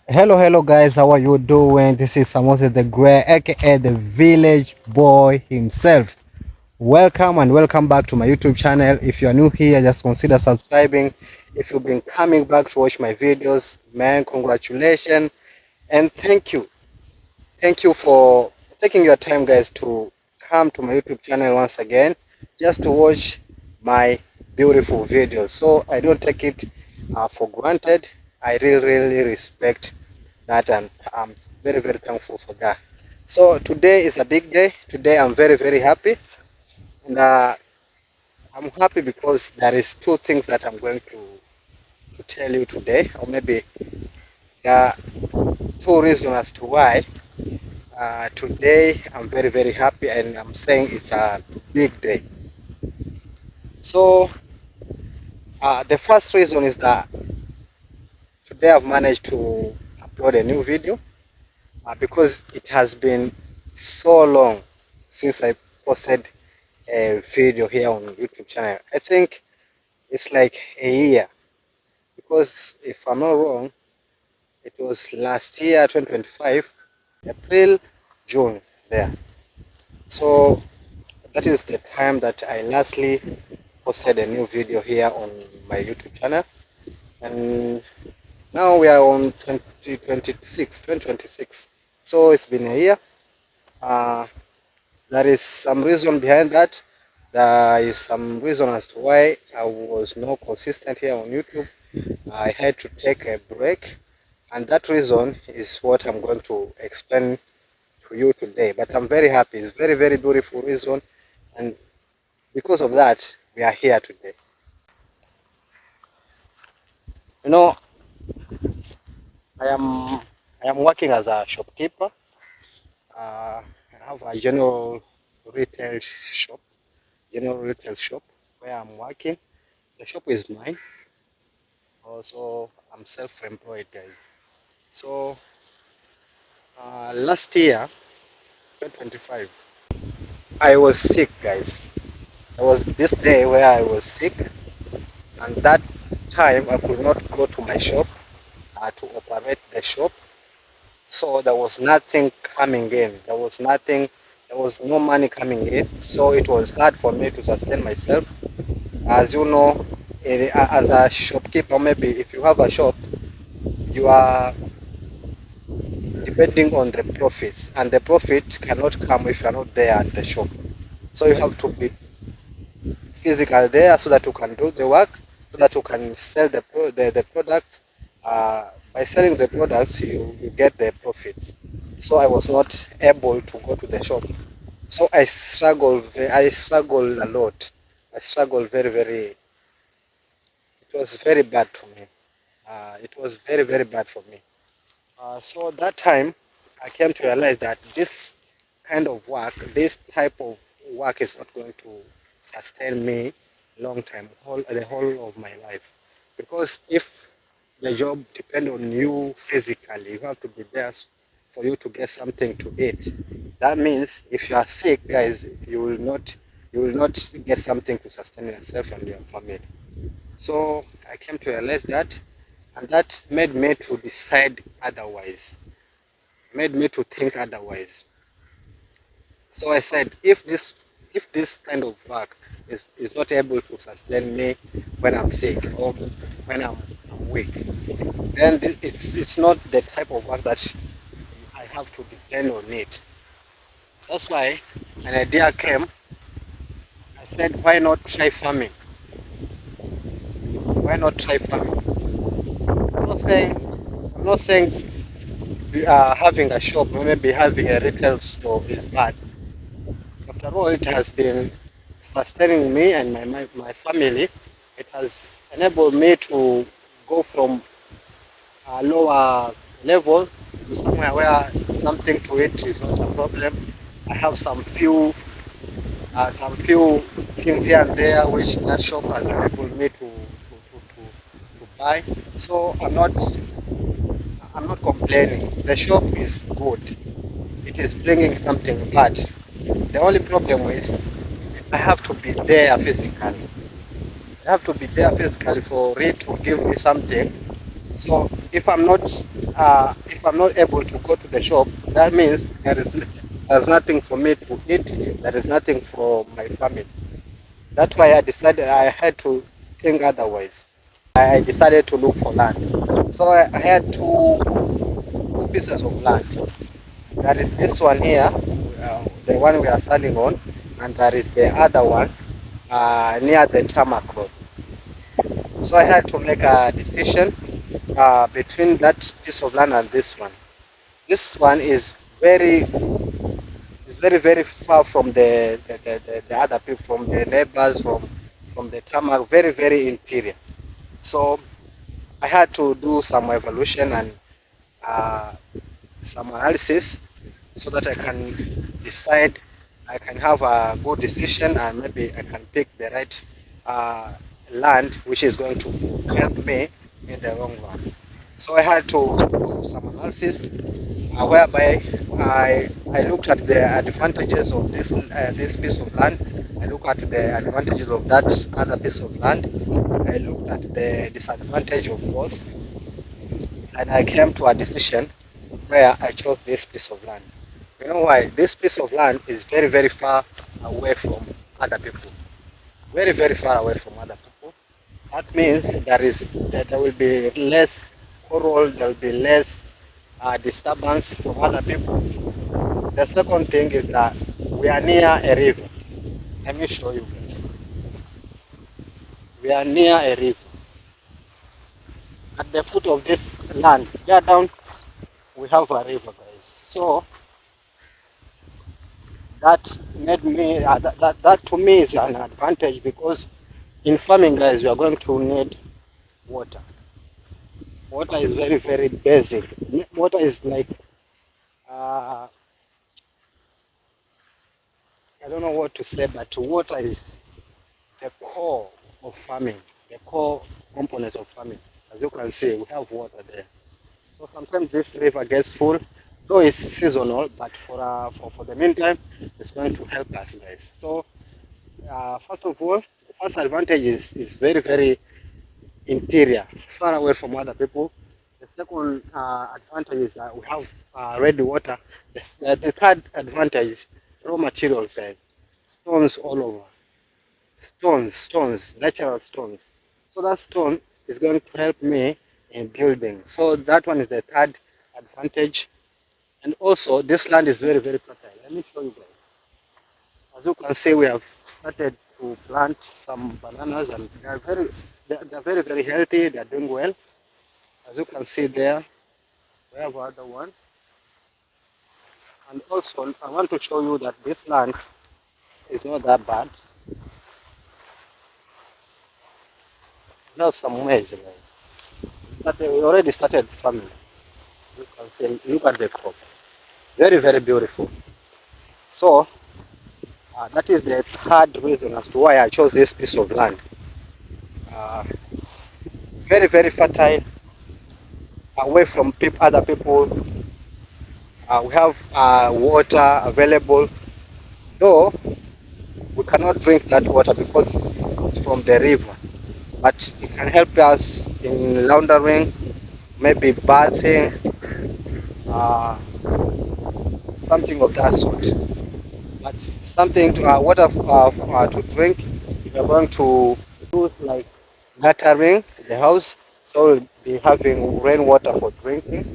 Hello guys, how are you doing? This is Samosa the Grey, aka the village boy himself. Welcome and welcome back to my YouTube channel. If you are new here, just consider subscribing. If you've been coming back to watch my videos, man, congratulations and thank you. Thank you for taking your time, guys, to come to my YouTube channel once again just to watch my beautiful videos. So I don't take it for granted. I really respect that, and I'm very thankful for that. So today is a big day. Today I'm very happy, and I'm happy because there is two things that I'm going to tell you today, or maybe there are two reasons as to why. Today I'm very happy, and I'm saying it's a big day. So the first reason is that today I've managed to upload a new video because it has been so long since I posted a video here on YouTube channel. I think it's like a year, because if I'm not wrong, it was last year 2025 April, June there. So that is the time that I lastly posted a new video here on my YouTube channel, and now we are on 2026. So it's been a year. uh, there is some reason behind that. There is some reason as to why I was not consistent here on YouTube. I had to take a break, and that reason is what I'm going to explain to you today. But I'm very happy. It's very beautiful reason, and because of that we are here today. You know, I am I am working as a shopkeeper. I have a general retail shop where I'm working. The shop is mine. Also, I'm self-employed, guys. So last year, 2025, I was sick, guys. There was this day where I was sick, and that time I could not go to my shop to operate the shop. So there was nothing coming in. There was no money coming in. So it was hard for me to sustain myself. As you know, as a shopkeeper, maybe if you have a shop, you are depending on the profits, and the profit cannot come if you are not there at the shop. So you have to be physical there so that you can do the work, so that you can sell the products. By selling the products, you get the profit. So I was not able to go to the shop. So I struggled a lot. I struggled very. It was very bad for me. It was very bad for me. So that time I came to realize that this type of work is not going to sustain me long time, the whole of my life. Because if the job depends on you physically, you have to be there for you to get something to eat. That means if you are sick, guys, you will not get something to sustain yourself and your family. So I came to realize that, and that made me to decide otherwise, made me to think otherwise. So I said, if this kind of work is not able to sustain me when I'm sick or when I'm weak, then it's not the type of work that I have to depend on it. That's why an idea came. I said, why not try farming? Why not try farming? I'm not saying I'm not saying having a shop, maybe having a retail store is bad. After all, it has been sustaining me and my family. It has enabled me to go from a lower level to somewhere where something to eat is not a problem. I have some few things here and there which that shop has enabled me to buy. So I'm not complaining. The shop is good. It is bringing something, but the only problem is I have to be there physically. I have to be there physically for it to give me something So if I'm not able to go to the shop, that means there's nothing for me to eat. There is nothing for my family. That's why I decided I had to think otherwise. I decided to look for land. So I had two pieces of land. There is this one here, the one we are standing on, and there is the other one near the tarmac road. So I had to make a decision between that piece of land and this one. This one is very far from the other people, from the neighbors, from the tarmac, very interior. So I had to do some evaluation and uh, some analysis so that I can decide, I can have a good decision, and maybe I can pick the right uh, land which is going to help me in the long run. So I had to do some analysis whereby I looked at the advantages of this piece of land. I looked at the advantages of that other piece of land. I looked at the disadvantage of both, and I came to a decision where I chose this piece of land. You know why? This piece of land is very far away from other people. Very far away from other people. That means there will be less quarrel, there will be less disturbance from other people. The second thing is that we are near a river. Let me show you guys. We are near a river. At the foot of this land, there down, we have a river, guys. So that made me that to me is an advantage, because in farming, guys, we are going to need water. Water is very basic. Water is like uh, I don't know what to say, but water is the core of farming, the core components of farming. As you can see, we have water there. So sometimes this river gets full, though it's seasonal, but for the meantime, it's going to help us, guys. So first of all, the first advantage is very interior, far away from other people. The second advantage is that we have ready water. The third advantage, raw materials, guys. Stones all over. Stones, natural stones. So that stone is going to help me in building. So that one is the third advantage. And also, this land is very fertile. Let me show you guys. As you can see, we have started to plant some bananas, and they are very healthy. They are doing well. As you can see there, we have another one. And also, I want to show you that this land is not that bad. We have some maize, guys. We already started farming. You can see, look at the crop. Very beautiful. So, that is the third reason as to why I chose this piece of land. Very fertile, away from other people. We have water available, though we cannot drink that water because it's from the river, but it can help us in laundering, maybe bathing, something of that sort. But something to water to drink, we are going to use like guttering the house, so we'll be having rainwater for drinking.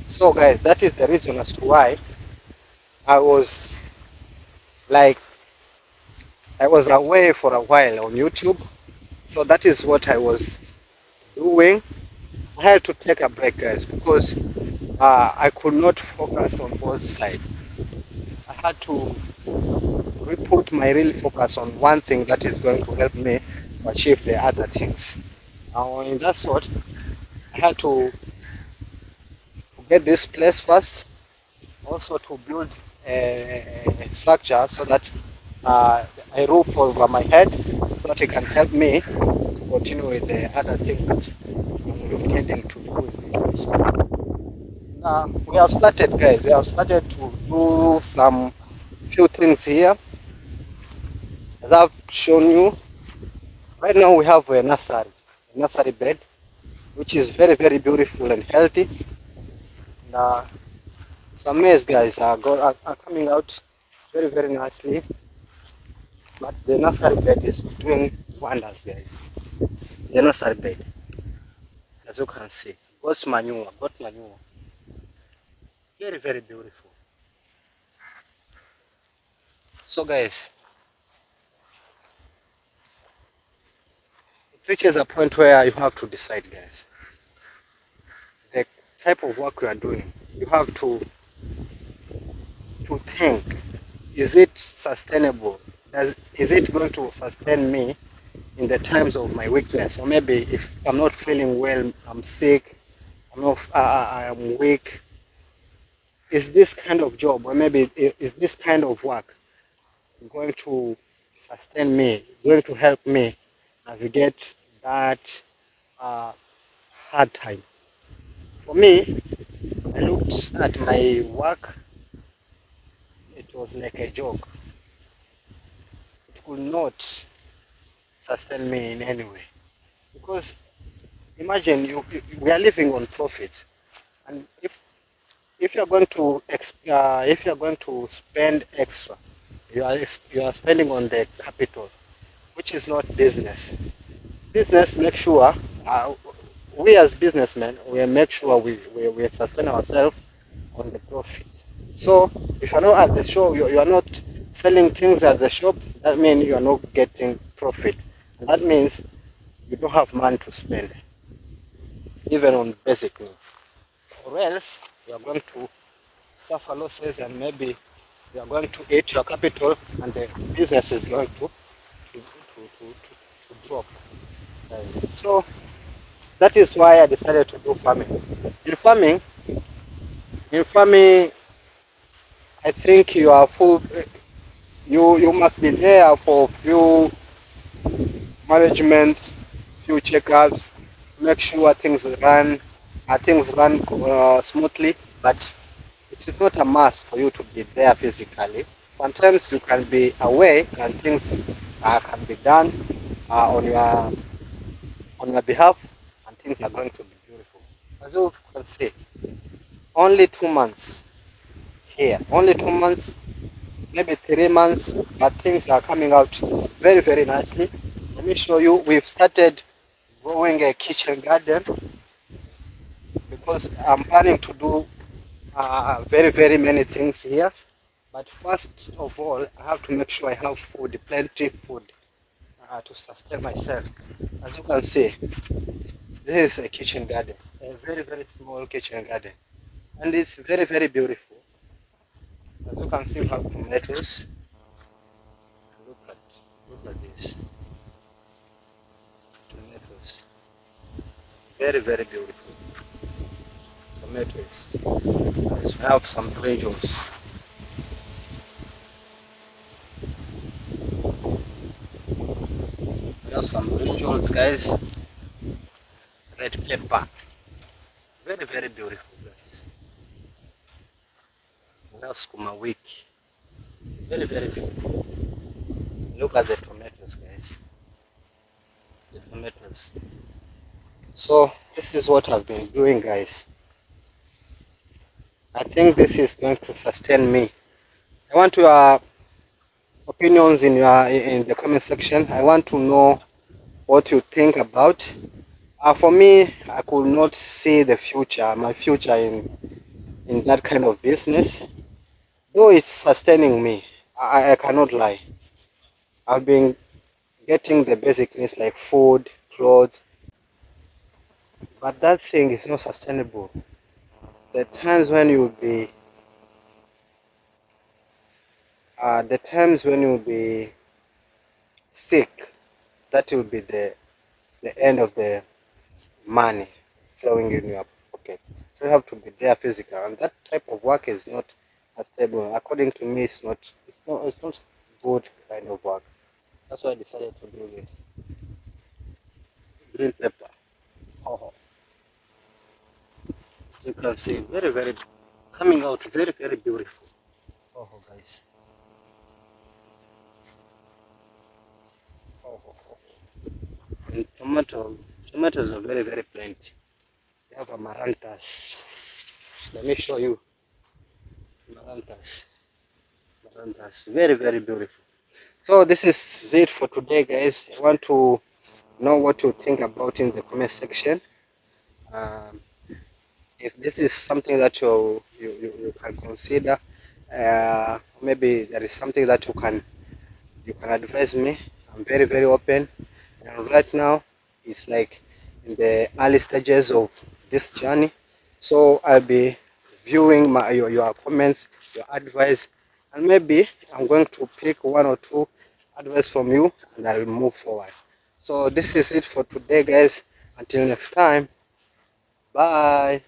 So guys, that is the reason as to why I was like I was away for a while on YouTube. So that is what I was doing. I had to take a break, guys, because I could not focus on both sides. I had to put my real focus on one thing that is going to help me to achieve the other things. In that sort, I had to get this place first, also to build a structure so that a roof over my head, so that it can help me to continue with the other things that I'm intending to do with this business. We have started, guys. We have started to do some few things here. As I've shown you, right now we have a nursery bed, which is very, very beautiful and healthy. And some maize, guys, are coming out very, very nicely. But the nursery bed is doing wonders, guys. The nursery bed, as you can see, goat manure, very, very beautiful. So, guys, it reaches a point where you have to decide, guys, the type of work you are doing. You have to think, is it sustainable? Is it going to sustain me in the times of my weakness? Or maybe if I'm not feeling well, I'm sick, I am weak. Is this kind of job, or maybe is this kind of work going to sustain me, going to help me navigate that uh, hard time? For me, I looked at my work, it was like a joke. It could not sustain me in any way. Because imagine we are living on profits, and if you are going to if you are going to spend extra, you are spending on the capital, which is not business. Business make sure we as businessmen we make sure we sustain ourselves on the profit. So if you are not at the shop, you are not selling things at the shop, that means you are not getting profit, and that means you don't have money to spend even on basic needs, or else you are going to suffer losses, and maybe you are going to eat your capital and the business is going to drop. So that is why I decided to do farming. In farming, in farming, I think you are full. You must be there for few managements, few checkups, make sure things run smoothly. But it is not a must for you to be there physically. Sometimes you can be away and things can be done on your behalf, and things are going to be beautiful. As you can see, only 2 months here, only 2 months, maybe 3 months, but things are coming out very, very nicely. Let me show you. We've started growing a kitchen garden because I'm planning to do very, very many things here. But first of all, I have to make sure I have food, plenty food to sustain myself. As you can see, this is a kitchen garden, a very, very small kitchen garden, and it's very, very beautiful. As you can see, we have tomatoes. Look at look at this tomatoes, very, very beautiful tomatoes. Yes, we have some brinjals. We have some brinjals, guys. Red pepper, very, very beautiful, guys. We have skuma wiki, very, very beautiful. Look at the tomatoes, guys. The tomatoes. So this is what I've been doing, guys. I think this is going to sustain me. I want your opinions in the comment section. I want to know what you think about. For me, I could not see the future, my future in that kind of business. Though it's sustaining me, I cannot lie. I've been getting the basic needs like food, clothes, but that thing is not sustainable. The times when you'll be, sick, that will be the end of the money flowing in your pockets. So you have to be there physical, and that type of work is not stable. According to me, it's not good kind of work. That's why I decided to do this. Green pepper. Oh, as you can see, very, very coming out very, very beautiful. Oh, guys. Oh. And tomatoes are very, very plenty. We have amaranthus. Let me show you. Amaranthus. Amaranthus. Very, very beautiful. So this is it for today, guys. I want to know what you think about in the comment section. Um, if this is something that you can consider, maybe there is something that you can advise me. I'm very, very open, and right now it's like in the early stages of this journey, so I'll be viewing your comments, your advice, and maybe I'm going to pick one or two advice from you and I'll move forward. So this is it for today, guys. Until next time, bye.